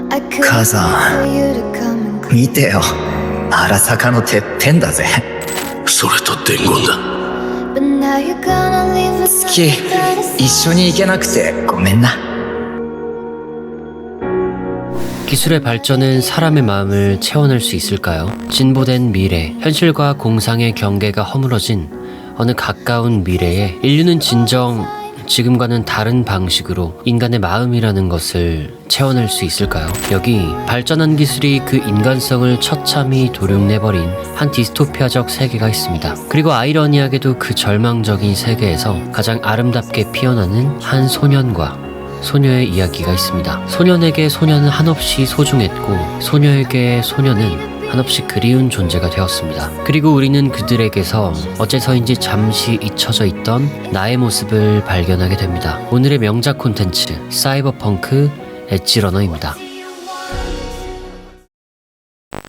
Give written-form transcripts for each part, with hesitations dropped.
母さん、見てよ。荒坂のてっぺんだぜ。それと伝言だ。キ、一緒に行けなくてごめんな。 기술의 발전은 사람의 마음을 채워낼 수 있을까요? 진보된 미래, 현실과 공상의 경계가 허물어진 어느 가까운 미래에 인류는 진정 지금과는 다른 방식으로 인간의 마음이라는 것을 채워낼 수 있을까요? 여기 발전한 기술이 그 인간성을 처참히 도륙내버린 한 디스토피아적 세계가 있습니다. 그리고 아이러니하게도 그 절망적인 세계에서 가장 아름답게 피어나는 한 소년과 소녀의 이야기가 있습니다. 소년에게 소녀는 한없이 소중했고 소녀에게 소녀는 한없이 그리운 존재가 되었습니다. 그리고 우리는 그들에게서 어째서인지 잠시 잊혀져 있던 나의 모습을 발견하게 됩니다. 오늘의 명작 콘텐츠 사이버펑크 엣지러너입니다.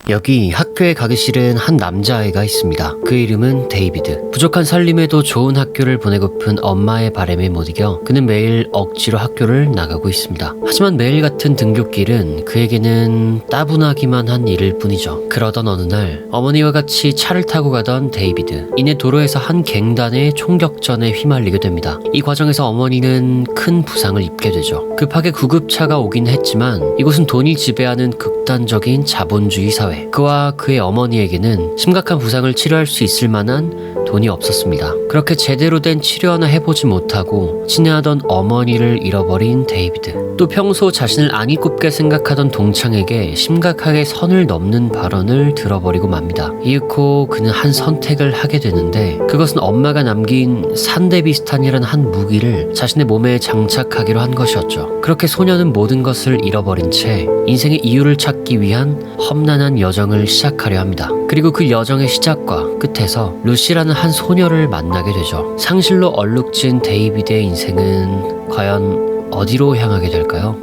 여기 학교에 가기 싫은 한 남자아이가 있습니다. 그 이름은 데이비드. 부족한 살림에도 좋은 학교를 보내고픈 엄마의 바람에 못 이겨 그는 매일 억지로 학교를 나가고 있습니다. 하지만 매일 같은 등굣길은 그에게는 따분하기만 한 일일 뿐이죠. 그러던 어느 날 어머니와 같이 차를 타고 가던 데이비드. 이내 도로에서 한 갱단의 총격전에 휘말리게 됩니다. 이 과정에서 어머니는 큰 부상을 입게 되죠. 급하게 구급차가 오긴 했지만 이곳은 돈이 지배하는 극단적인 자본주의 사회. 그와 그의 어머니에게는 심각한 부상을 치료할 수 있을 만한 돈이 없었습니다. 그렇게 제대로 된 치료 하나 해보지 못하고 친애하던 어머니를 잃어버린 데이비드. 또 평소 자신을 안이 꼽게 생각하던 동창에게 심각하게 선을 넘는 발언을 들어버리고 맙니다. 이윽고 그는 한 선택을 하게 되는데 그것은 엄마가 남긴 산데비스탄이라는 한 무기를 자신의 몸에 장착하기로 한 것이었죠. 그렇게 소녀는 모든 것을 잃어버린 채 인생의 이유를 찾기 위한 험난한 여정을 시작하려 합니다. 그리고 그 여정의 시작과 끝에서 루시라는 한 소녀를 만나게 되죠. 상실로 얼룩진 데이비드의 인생은 과연 어디로 향하게 될까요?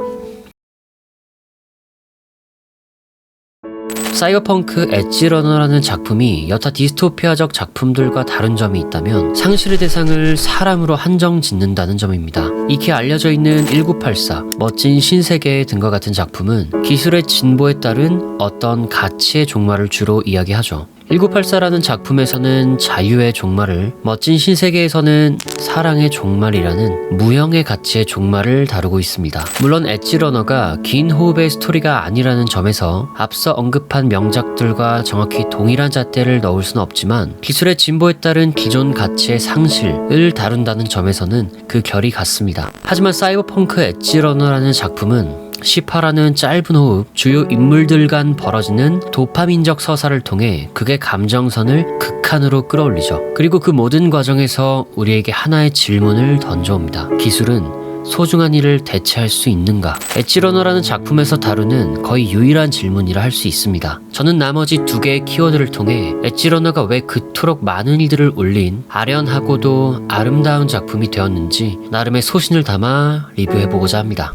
사이버펑크 엣지러너라는 작품이 여타 디스토피아적 작품들과 다른 점이 있다면 상실의 대상을 사람으로 한정 짓는다는 점입니다. 익히 알려져 있는 1984, 멋진 신세계 등과 같은 작품은 기술의 진보에 따른 어떤 가치의 종말을 주로 이야기하죠. 1984라는 작품에서는 자유의 종말을, 멋진 신세계에서는 사랑의 종말이라는 무형의 가치의 종말을 다루고 있습니다. 물론 엣지러너가 긴 호흡의 스토리가 아니라는 점에서 앞서 언급한 명작들과 정확히 동일한 잣대를 넣을 수는 없지만 기술의 진보에 따른 기존 가치의 상실을 다룬다는 점에서는 그 결이 같습니다. 하지만 사이버펑크 엣지러너라는 작품은 18화는 짧은 호흡, 주요 인물들 간 벌어지는 도파민적 서사를 통해 극의 감정선을 극한으로 끌어올리죠. 그리고 그 모든 과정에서 우리에게 하나의 질문을 던져옵니다. 기술은 소중한 일을 대체할 수 있는가? 엣지러너라는 작품에서 다루는 거의 유일한 질문이라 할 수 있습니다. 저는 나머지 두 개의 키워드를 통해 엣지러너가 왜 그토록 많은 이들을 울린 아련하고도 아름다운 작품이 되었는지 나름의 소신을 담아 리뷰해보고자 합니다.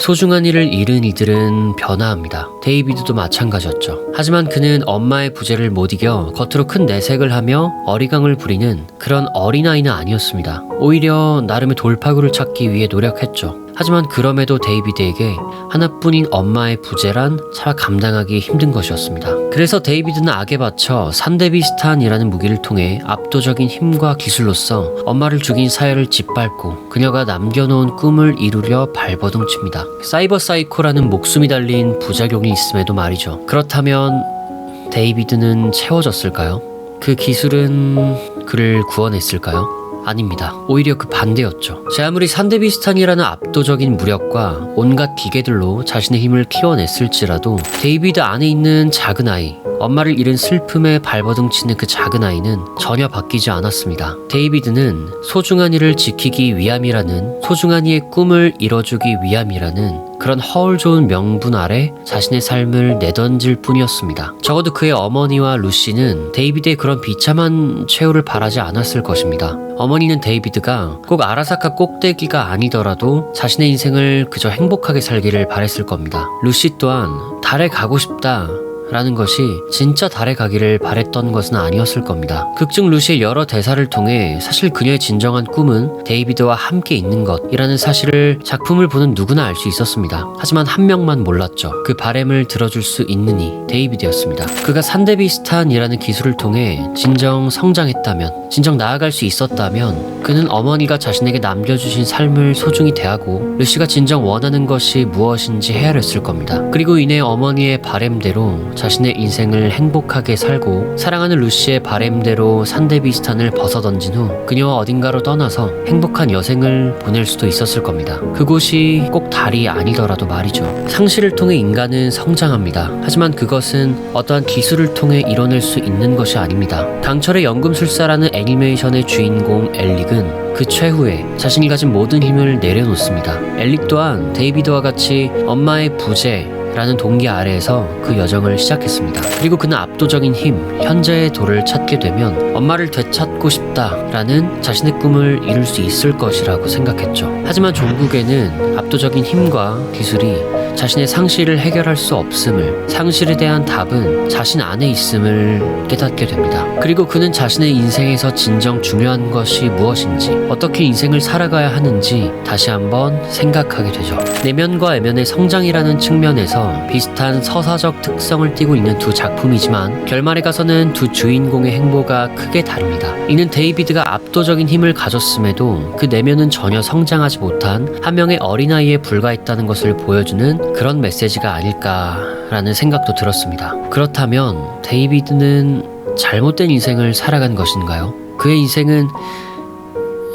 소중한 일을 잃은 이들은 변화합니다. 데이비드도 마찬가지였죠. 하지만 그는 엄마의 부재를 못 이겨 겉으로 큰 내색을 하며 어리광을 부리는 그런 어린아이는 아니었습니다. 오히려 나름의 돌파구를 찾기 위해 노력했죠. 하지만 그럼에도 데이비드에게 하나뿐인 엄마의 부재란 차 감당하기 힘든 것이었습니다. 그래서 데이비드는 악에 바쳐 산데비스탄이라는 무기를 통해 압도적인 힘과 기술로서 엄마를 죽인 사연을 짓밟고 그녀가 남겨놓은 꿈을 이루려 발버둥칩니다. 사이버 사이코라는 목숨이 달린 부작용이 있음에도 말이죠. 그렇다면 데이비드는 채워졌을까요? 그 기술은 그를 구원했을까요? 아닙니다. 오히려 그 반대였죠. 제 아무리 산데비스탄이라는 압도적인 무력과 온갖 기계들로 자신의 힘을 키워냈을지라도 데이비드 안에 있는 작은 아이, 엄마를 잃은 슬픔에 발버둥치는 그 작은 아이는 전혀 바뀌지 않았습니다. 데이비드는 소중한 이를 지키기 위함이라는, 소중한 이의 꿈을 이뤄주기 위함이라는 그런 허울 좋은 명분 아래 자신의 삶을 내던질 뿐이었습니다. 적어도 그의 어머니와 루시는 데이비드의 그런 비참한 최후를 바라지 않았을 것입니다. 어머니는 데이비드가 꼭 아라사카 꼭대기가 아니더라도 자신의 인생을 그저 행복하게 살기를 바랬을 겁니다. 루시 또한 달에 가고 싶다 라는 것이 진짜 달에 가기를 바랬던 것은 아니었을 겁니다. 극중 루시의 여러 대사를 통해 사실 그녀의 진정한 꿈은 데이비드와 함께 있는 것이라는 사실을 작품을 보는 누구나 알 수 있었습니다. 하지만 한 명만 몰랐죠. 그 바램을 들어줄 수 있는 이 데이비드였습니다. 그가 산데비스탄이라는 기술을 통해 진정 성장했다면, 진정 나아갈 수 있었다면 그는 어머니가 자신에게 남겨주신 삶을 소중히 대하고 루시가 진정 원하는 것이 무엇인지 헤아렸을 겁니다. 그리고 이내 어머니의 바램대로 자신의 인생을 행복하게 살고 사랑하는 루시의 바램대로 산데비스탄을 벗어던진 후 그녀와 어딘가로 떠나서 행복한 여생을 보낼 수도 있었을 겁니다. 그곳이 꼭 달이 아니더라도 말이죠. 상실을 통해 인간은 성장합니다. 하지만 그것은 어떠한 기술을 통해 이뤄낼 수 있는 것이 아닙니다. 강철의 연금술사라는 애니메이션의 주인공 엘릭은 그 최후에 자신이 가진 모든 힘을 내려놓습니다. 엘릭 또한 데이비드와 같이 엄마의 부재 라는 동기 아래에서 그 여정을 시작했습니다. 그리고 그는 압도적인 힘, 현재의 도를 찾게 되면 엄마를 되찾고 싶다라는 자신의 꿈을 이룰 수 있을 것이라고 생각했죠. 하지만 종국에는 압도적인 힘과 기술이 자신의 상실을 해결할 수 없음을, 상실에 대한 답은 자신 안에 있음을 깨닫게 됩니다. 그리고 그는 자신의 인생에서 진정 중요한 것이 무엇인지, 어떻게 인생을 살아가야 하는지 다시 한번 생각하게 되죠. 내면과 애면의 성장이라는 측면에서 비슷한 서사적 특성을 띠고 있는 두 작품이지만 결말에 가서는 두 주인공의 행보가 크게 다릅니다. 이는 데이비드가 압도적인 힘을 가졌음에도 그 내면은 전혀 성장하지 못한 한 명의 어린아이에 불과했다는 것을 보여주는 그런 메시지가 아닐까라는 생각도 들었습니다. 그렇다면 데이비드는 잘못된 인생을 살아간 것인가요? 그의 인생은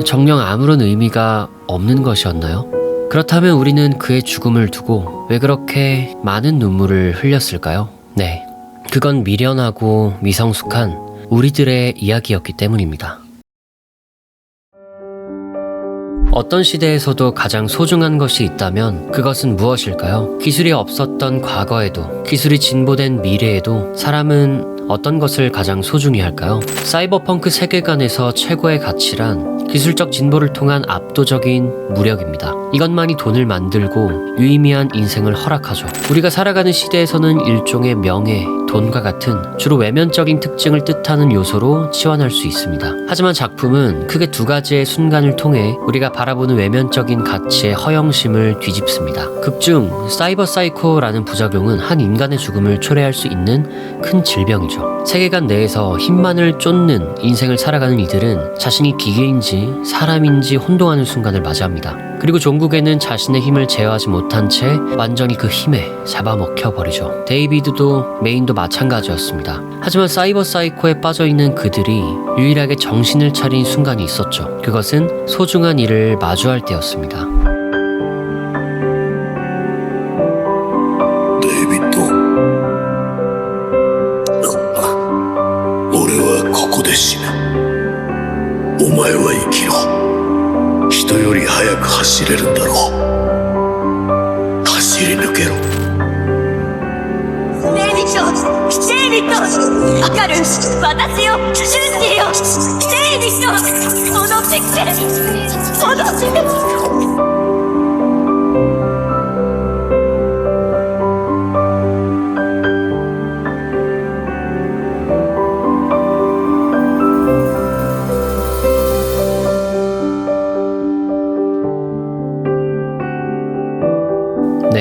정녕 아무런 의미가 없는 것이었나요? 그렇다면 우리는 그의 죽음을 두고 왜 그렇게 많은 눈물을 흘렸을까요? 네, 그건 미련하고 미성숙한 우리들의 이야기였기 때문입니다. 어떤 시대에서도 가장 소중한 것이 있다면 그것은 무엇일까요? 기술이 없었던 과거에도, 기술이 진보된 미래에도 사람은 어떤 것을 가장 소중히 할까요? 사이버펑크 세계관에서 최고의 가치란 기술적 진보를 통한 압도적인 무력입니다. 이것만이 돈을 만들고 유의미한 인생을 허락하죠. 우리가 살아가는 시대에서는 일종의 명예, 돈과 같은 주로 외면적인 특징을 뜻하는 요소로 치환할 수 있습니다. 하지만 작품은 크게 두 가지의 순간을 통해 우리가 바라보는 외면적인 가치의 허영심을 뒤집습니다. 극중 사이버 사이코라는 부작용은 한 인간의 죽음을 초래할 수 있는 큰 질병이죠. 세계관 내에서 힘만을 쫓는 인생을 살아가는 이들은 자신이 기계인지 사람인지 혼동하는 순간을 맞이합니다. 그리고 종국에는 자신의 힘을 제어하지 못한 채 완전히 그 힘에 잡아먹혀 버리죠. 데이비드도 메인도 마찬가지였습니다. 하지만 사이버 사이코에 빠져있는 그들이 유일하게 정신을 차린 순간이 있었죠. 그것은 소중한 일을 마주할 때였습니다. デイビッド、俺はここで死ぬ。お前は生きろ。人より速く走れるんだろう。走り抜けろ。デイビッドわかる、私を信じてよ。デイビッド戻ってきて、戻ってきて。네,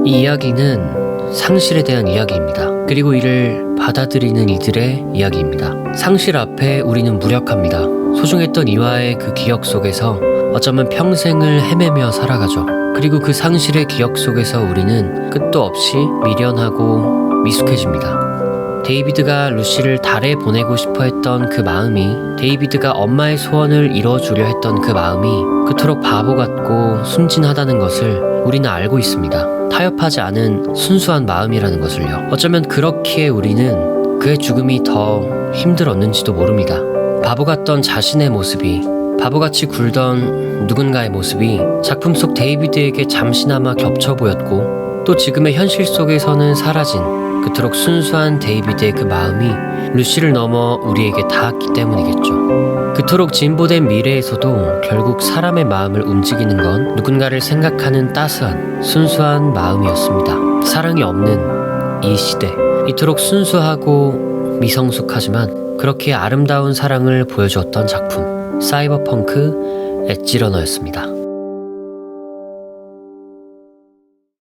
이 이야기는 상실에 대한 이야기입니다. 그리고 이를 받아들이는 이들의 이야기입니다. 상실 앞에 우리는 무력합니다. 소중했던 이와의 그 기억 속에서 어쩌면 평생을 헤매며 살아가죠. 그리고 그 상실의 기억 속에서 우리는 끝도 없이 미련하고 미숙해집니다. 데이비드가 루시를 달에 보내고 싶어 했던 그 마음이, 데이비드가 엄마의 소원을 이뤄주려 했던 그 마음이 그토록 바보 같고 순진하다는 것을 우리는 알고 있습니다. 타협하지 않은 순수한 마음이라는 것을요. 어쩌면 그렇기에 우리는 그의 죽음이 더 힘들었는지도 모릅니다. 바보 같던 자신의 모습이, 바보같이 굴던 누군가의 모습이 작품 속 데이비드에게 잠시나마 겹쳐 보였고, 또 지금의 현실 속에서는 사라진 그토록 순수한 데이비드의 그 마음이 루시를 넘어 우리에게 닿았기 때문이겠죠. 그토록 진보된 미래에서도 결국 사람의 마음을 움직이는 건 누군가를 생각하는 따스한, 순수한 마음이었습니다. 사랑이 없는 이 시대, 이토록 순수하고 미성숙하지만 그렇게 아름다운 사랑을 보여주었던 작품 사이버펑크 엣지러너였습니다.